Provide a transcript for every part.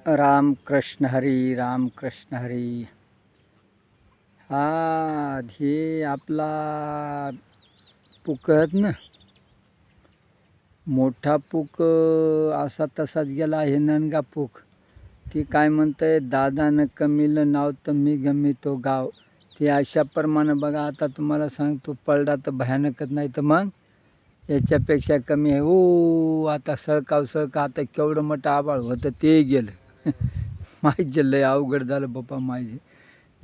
राम कृष्ण हरी, राम कृष्ण हरी. हा हे आपला पुकत ना, मोठा पूक असा तसाच गेला आहे. ननगा पूक ती काय म्हणतंय, दादानं कमीलं नाव तर मी गमितो गाव. ते अशा प्रमाणे बघा. आता तुम्हाला सांगतो, पडला तर भयानकच, नाही तर मग याच्यापेक्षा कमी आहे. ओ आता सळकाव आता केवढं मोठं आबाळ होतं ते गेलं. माझे लय अवघड झालं बाप्पा, माझे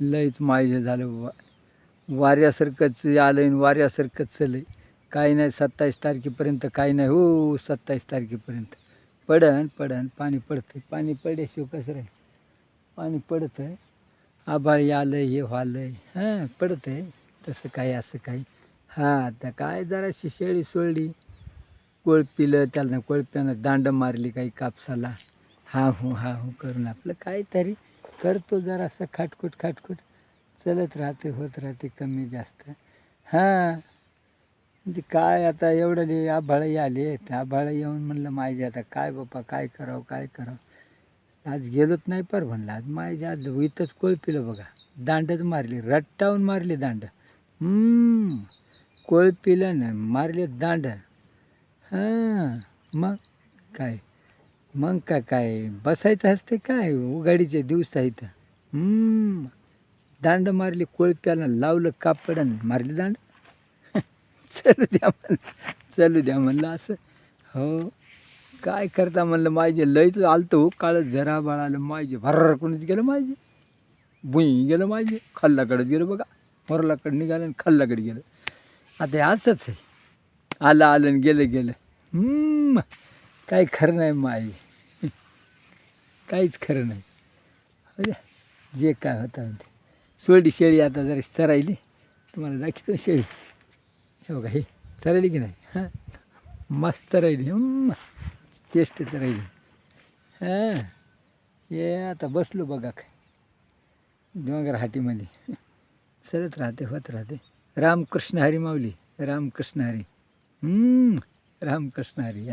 लयच माझे झालं बाबा. वाऱ्यासारखंच आलं आणि वाऱ्यासारखंच चाललं. काही नाही 27 तारखेपर्यंत काही नाही. हो 27 तारखेपर्यंत पडन पडन पाणी पडतं. पाणी पडल्याशिवाय कसं राहील. पाणी पडतं आहे. आभाळ आलं हे व्हालं आहे. हां पडतं आहे तसं काही असं काही. हां आता काय जराशी शेळी सोडली, कोळपिलं त्याला, कोळप्यानं दांड मारली काही कापसाला. हा हो करून आपलं काहीतरी करतो जरासं खाटखूट चलत राहते, होत राहते कमी जास्त. हां म्हणजे काय आता एवढं आभाळही आले, त्या आभाळ येऊन म्हणलं माझे आता काय बाप्पा काय करावं. आज गेलोच नाही पर म्हणलं, आज माझ्या आज इथंच कोळपिलं बघा. दांडच मारली, रट्टावून मारली दांड. कोळपिलं ना मारले दांड. हां मग काय, मग काय बसायचं असते काय उघाडीचे दिवस आहेत. दांड मारली कोळप्याला, लावलं कापड आणि मारली दांड. चालू द्या म्हणलं असं. हो काय करता म्हणलं, माझे लयच आलतं हो काळ, जरा बाळालं माझे भर कोणीच गेलं, माझे भुई गेलं, माझे खाल्लाकडे गेलं बघा. मोरलाकडे निघालं आणि खाल्लाकडे गेलं. आता हे असंच आहे, आलं आणि गेलं. काही खरं नाही माझे, काहीच खरं नाही. जे काय होतं ते सोडली शेळी. आता जरा चरायली, तुम्हाला दाखवतो शेळी. हे बघा, हे चरायली की नाही. हां मस्त चरायली, टेस्ट चरायली. हां हे आता बसलो बघा काय डोंगर हाटीमध्ये. सरत राहते, होत राहते. रामकृष्ण हरी माऊली, रामकृष्ण हरी. रामकृष्ण हरी.